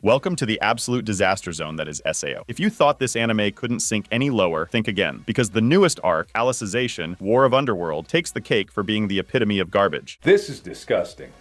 Welcome to the absolute disaster zone that is SAO. If you thought this anime couldn't sink any lower, think again, because the newest arc, Alicization War of Underworld, takes the cake for being the epitome of garbage. This is disgusting.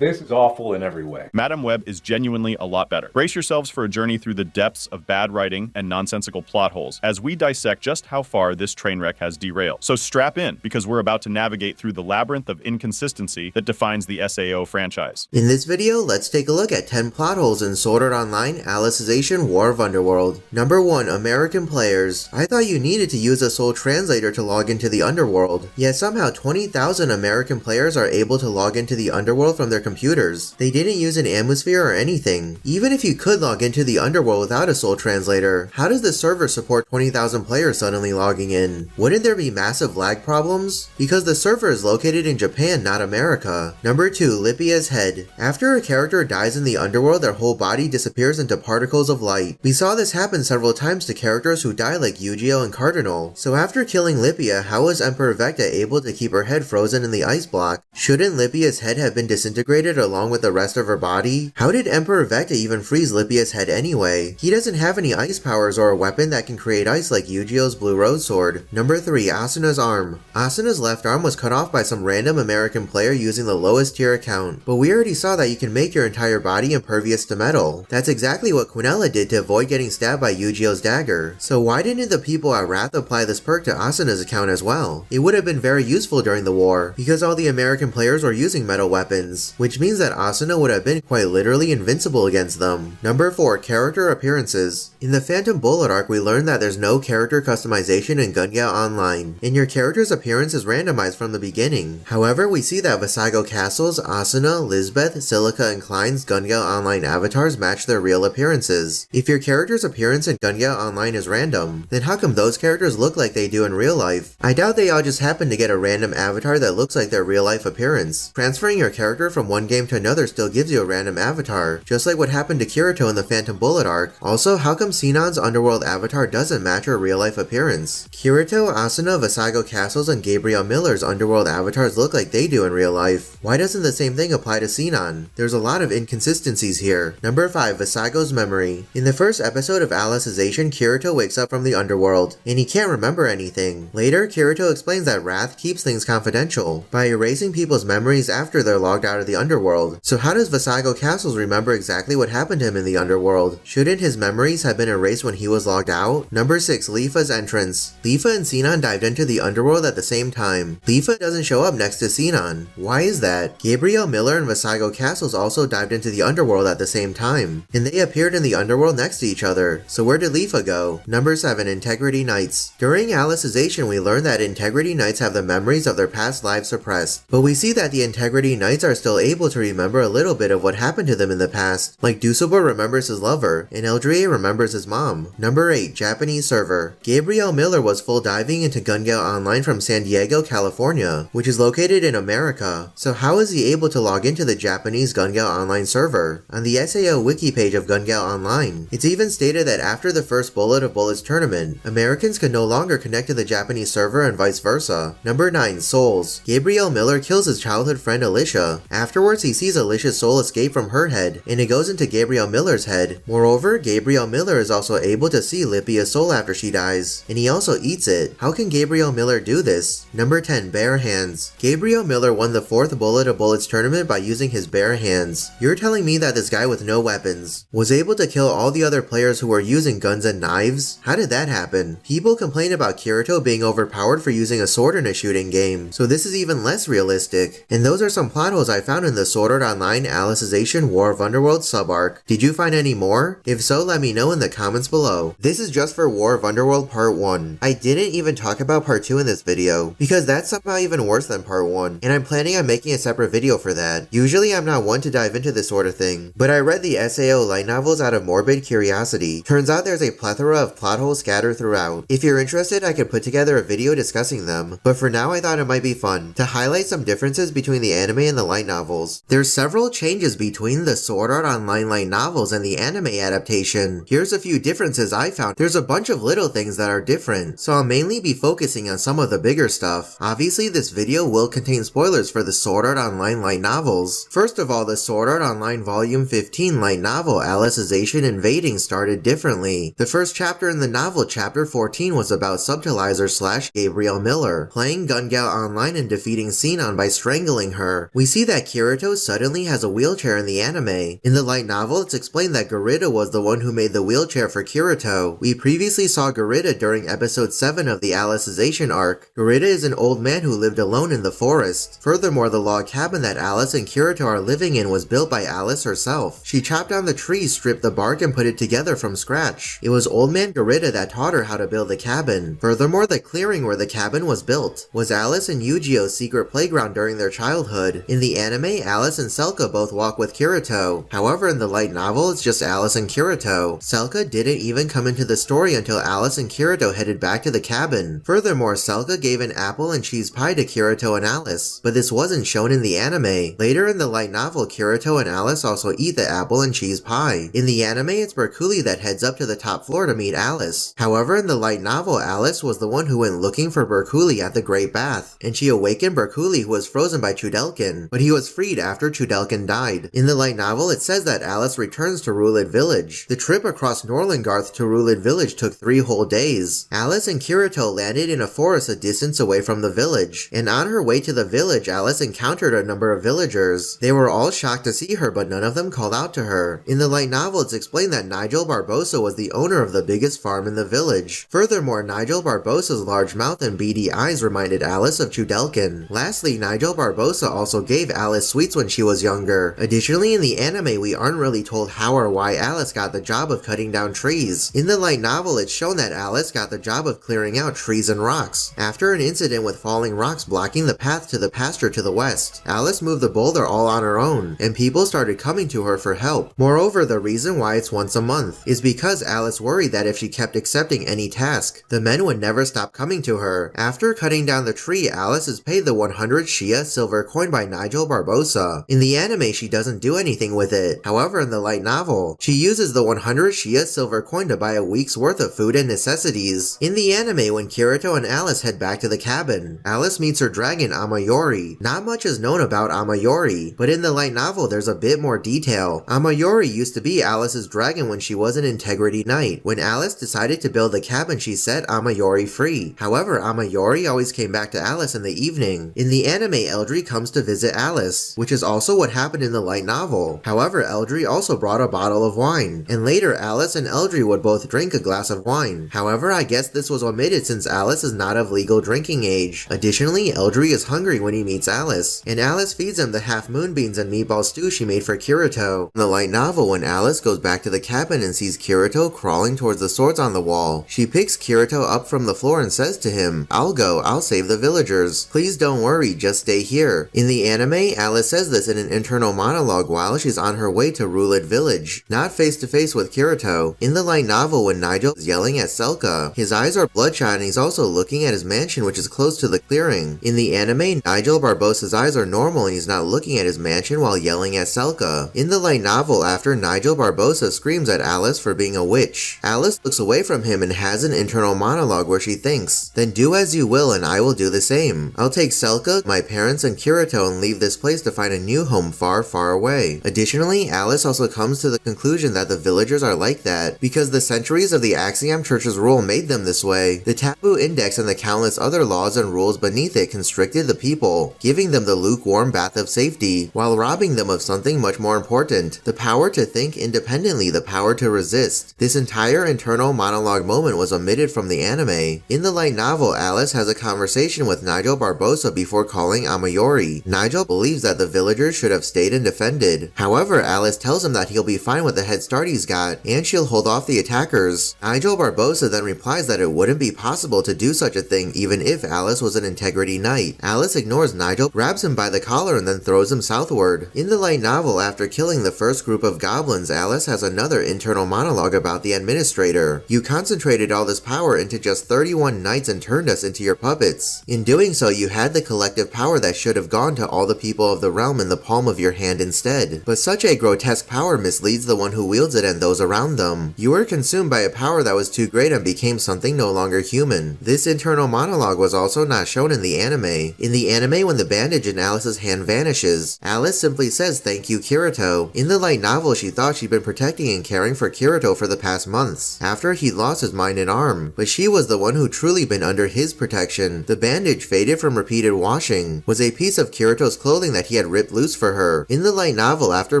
This is awful in every way. Madam Web is genuinely a lot better. Brace yourselves for a journey through the depths of bad writing and nonsensical plot holes as we dissect just how far this train wreck has derailed. So strap in, because we're about to navigate through the labyrinth of inconsistency that defines the SAO franchise. In this video, let's take a look at 10 plot holes in Sword Art Online Alicization War of Underworld. Number 1. American players. I thought you needed to use a soul translator to log into the underworld, yet somehow 20,000 American players are able to log into the underworld from their computers. They didn't use an atmosphere or anything. Even if you could log into the underworld without a soul translator, how does the server support 20,000 players suddenly logging in? Wouldn't there be massive lag problems? Because the server is located in Japan, not America. Number 2. Lipas Head. After a character dies in the underworld, their whole body disappears into particles of light. We saw this happen several times to characters who die like Yu-Gi-Oh and Cardinal. So after killing Lipia, how was Emperor Vecta able to keep her head frozen in the ice block? Shouldn't Lipia's head have been disintegrated along with the rest of her body? How did Emperor Vecta even freeze Lipia's head anyway? He doesn't have any ice powers or a weapon that can create ice like Yu-Gi-Oh's Blue Rose Sword. Number 3. Asuna's arm. Asuna's left arm was cut off by some random American player using the lowest tier account, but we already saw that you can make your entire body impervious to metal. That's exactly what Quinella did to avoid getting stabbed by Yu-Gi-Oh's dagger. So why didn't the people at Wrath apply this perk to Asuna's account as well? It would have been very useful during the war, because all the American players were using metal weapons, which means that Asuna would have been quite literally invincible against them. Number 4. Character appearances. In the Phantom Bullet arc, we learned that there's no character customization in Gun-Gale Online, and your character's appearance is randomized from the beginning. However, we see that Vasago Castle's, Asuna, Lisbeth, Silica, and Klein's Gun-Gale Online avatars match their real appearances. If your character's appearance in Gun-Gale Online is random, then how come those characters look like they do in real life? I doubt they all just happen to get a random avatar that looks like their real life appearance. Transferring your character from one game to another still gives you a random avatar, just like what happened to Kirito in the Phantom Bullet arc. Also, how come Sinon's Underworld avatar doesn't match her real life appearance? Kirito, Asuna, Vasago Castle's, and Gabriel Miller's Underworld avatars look like they do in real life. Why doesn't the same thing apply to Sinon? There's a lot of inconsistencies here. Number 5. Vasago's memory. In the first episode of Alicization, Kirito wakes up from the underworld, and he can't remember anything. Later, Kirito explains that Wrath keeps things confidential by erasing people's memories after they're logged out of the underworld. So how does Vasago Castles remember exactly what happened to him in the underworld? Shouldn't his memories have been erased when he was logged out? Number 6. Lipa's entrance. Lipa and Sinon dived into the underworld at the same time. Lipa doesn't show up next to Sinon. Why is that? Gabriel Miller and Vasago Castles also dived into the underworld at the same time, and they appeared in the underworld next to each other. So where did Lipa go? Number 7. Integrity Knights. During Alicization, we learned that Integrity Knights have the memories of their past lives suppressed, but we see that the Integrity Knights are still able to remember a little bit of what happened to them in the past, like Dusselbor remembers his lover, and Eldrie remembers his mom. Number 8. Japanese server. Gabriel Miller was full diving into Gun-Gale Online from San Diego, California, which is located in America. So how is he able to log into the Japanese Gun-Gale Online server? On the SAO wiki page of Gun-Gale Online, it's even stated that after the first Bullet of Bullets tournament, Americans could no longer connect to the Japanese server and vice versa. Number 9. Souls. Gabriel Miller kills his childhood friend Alicia. Afterwards, he sees Alicia's soul escape from her head, and it goes into Gabriel Miller's head. Moreover, Gabriel Miller is also able to see Lipia's soul after she dies, and he also eats it. How can Gabriel Miller do this? Number 10. Bare hands. Gabriel Miller won the 4th Bullet of Bullets tournament by using his bare hands. You're telling me that this guy with no weapons was able to kill all the other players who were using guns and knives? How did that happen? People complain about Kirito being overpowered for using a sword in a shooting game, so this is even less realistic. And those are some plot holes I found in the Sword Art Online Alicization War of Underworld sub-arc. Did you find any more? If so, let me know in the comments below. This is just for War of Underworld Part 1. I didn't even talk about Part 2 in this video, because that's somehow even worse than Part 1, and I'm planning on making a separate video for that. Usually I'm not one to dive into this sort of thing, but I read the SAO light novels out of morbid curiosity. Turns out there's a plethora of plot holes scattered throughout. If you're interested, I could put together a video discussing them, but for now I thought it might be fun to highlight some differences between the anime and the light novel. novels. There's several changes between the Sword Art Online light novels and the anime adaptation. Here's a few differences I found. There's a bunch of little things that are different, so I'll mainly be focusing on some of the bigger stuff. Obviously, this video will contain spoilers for the Sword Art Online light novels. First of all, the Sword Art Online Volume 15 light novel Alicization Invading started differently. The first chapter in the novel, Chapter 14, was about Subtilizer / Gabriel Miller, playing Gun Gal online and defeating Sinon by strangling her. We see that Kirito suddenly has a wheelchair in the anime. In the light novel, it's explained that Garita was the one who made the wheelchair for Kirito. We previously saw Garita during episode 7 of the Alicization arc. Garita is an old man who lived alone in the forest. Furthermore, the log cabin that Alice and Kirito are living in was built by Alice herself. She chopped down the trees, stripped the bark, and put it together from scratch. It was old man Garita that taught her how to build the cabin. Furthermore, the clearing where the cabin was built was Alice and Yu-Gi-Oh's secret playground during their childhood. In the anime, Alice and Selka both walk with Kirito. However, in the light novel, it's just Alice and Kirito. Selka didn't even come into the story until Alice and Kirito headed back to the cabin. Furthermore, Selka gave an apple and cheese pie to Kirito and Alice, but this wasn't shown in the anime. Later in the light novel, Kirito and Alice also eat the apple and cheese pie. In the anime, it's Berkuli that heads up to the top floor to meet Alice. However, in the light novel, Alice was the one who went looking for Berkuli at the Great Bath, and she awakened Berkuli, who was frozen by Chudelkin, but he was freed after Chudelkin died. In the light novel, it says that Alice returns to Rulid Village. The trip across Norlangarth to Rulid Village took 3 whole days. Alice and Kirito landed in a forest a distance away from the village, and on her way to the village, Alice encountered a number of villagers. They were all shocked to see her, but none of them called out to her. In the light novel, it's explained that Nigel Barbosa was the owner of the biggest farm in the village. Furthermore, Nigel Barbosa's large mouth and beady eyes reminded Alice of Chudelkin. Lastly, Nigel Barbosa also gave Alice sweets when she was younger. Additionally, in the anime, we aren't really told how or why Alice got the job of cutting down trees. In the light novel, it's shown that Alice got the job of clearing out trees and rocks. After an incident with falling rocks blocking the path to the pasture to the west, Alice moved the boulder all on her own, and people started coming to her for help. Moreover, the reason why it's once a month is because Alice worried that if she kept accepting any task, the men would never stop coming to her. After cutting down the tree, Alice is paid the 100 Shia silver coin by Nigel Barbosa. In the anime, she doesn't do anything with it. However, in the light novel, she uses the 100 Shia silver coin to buy a week's worth of food and necessities. In the anime, when Kirito and Alice head back to the cabin, Alice meets her dragon Amayori. Not much is known about Amayori, but in the light novel there's a bit more detail. Amayori used to be Alice's dragon when she was an Integrity Knight. When Alice decided to build the cabin, she set Amayori free. However, Amayori always came back to Alice in the evening. In the anime, Eldri comes to visit Alice, which is also what happened in the light novel. However, Eldri also brought a bottle of wine, and later Alice and Eldri would both drink a glass of wine. However, I guess this was omitted since Alice is not of legal drinking age. Additionally, Eldri is hungry when he meets Alice, and Alice feeds him the half moonbeans and meatball stew she made for Kirito. In the light novel, when Alice goes back to the cabin and sees Kirito crawling towards the swords on the wall, she picks Kirito up from the floor and says to him, "I'll go, I'll save the villagers. Please don't worry, just stay here." In the anime, Alice says this in an internal monologue while she's on her way to Rulid Village, not face to face with Kirito. In the light novel, when Nigel is yelling at Selka, his eyes are bloodshot and he's also looking at his mansion, which is close to the clearing. In the anime, Nigel Barbosa's eyes are normal and he's not looking at his mansion while yelling at Selka. In the light novel, after Nigel Barbosa screams at Alice for being a witch, Alice looks away from him and has an internal monologue where she thinks, "Then do as you will and I will do the same. I'll take Selka, my parents, and Kirito and leave this place to find a new home far, far away." Additionally, Alice also comes to the conclusion that the villagers are like that because the centuries of the Axiom Church's rule made them this way. The Taboo Index and the countless other laws and rules beneath it constricted the people, giving them the lukewarm bath of safety, while robbing them of something much more important, the power to think independently, the power to resist. This entire internal monologue moment was omitted from the anime. In the light novel, Alice has a conversation with Nigel Barbosa before calling Amayori. Nigel believes that the villagers should have stayed and defended. However, Alice tells him that he'll be fine with the head start he's got, and she'll hold off the attackers. Nigel Barbosa then replies that it wouldn't be possible to do such a thing even if Alice was an Integrity Knight. Alice ignores Nigel, grabs him by the collar, and then throws him southward. In the light novel, after killing the first group of goblins, Alice has another internal monologue about the administrator. "You concentrated all this power into just 31 knights and turned us into your puppets. In doing so, you had the collective power that should have gone to all the people of the realm in the palm of your hand instead. But such a grotesque power misleads the one who wields it and those around them. You were consumed by a power that was too great and became something no longer human. This internal monologue was also not shown in the anime. In the anime, when the bandage in Alice's hand vanishes, Alice simply says thank you Kirito. In the light novel, she thought she'd been protecting and caring for Kirito for the past months, after he lost his mind and arm, but she was the one who truly been under his protection. The bandage, faded from repeated washing, was a piece of Kirito's clothing that he had ripped loose for her. In the light novel, after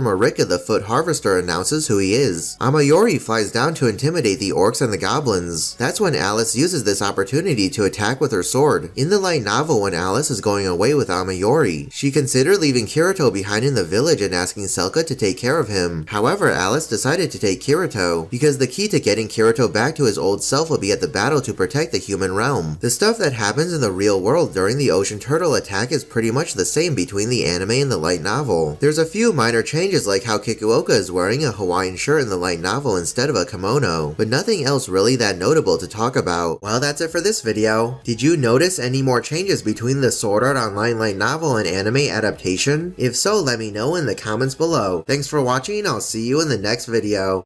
Marika the Foot Harvester announces who he is, Amayori flies down to intimidate the orcs and the goblins. That's when Alice uses this opportunity to attack with her sword. In the light novel, when Alice is going away with Amayori, she considered leaving Kirito behind in the village and asking Selka to take care of him. However, Alice decided to take Kirito, because the key to getting Kirito back to his old self will be at the battle to protect the human realm. The stuff that happens in the real world during the ocean turtle attack is pretty much the same between the anime and the light novel. There's a few minor changes, like how Kikuoka is wearing a Hawaiian shirt in the light novel instead of a kimono, but nothing else really that notable to talk about. Well, that's it for this video. Did you notice any more changes between the Sword Art Online light novel and anime adaptation? If so, let me know in the comments below. Thanks for watching, I'll see you in the next video.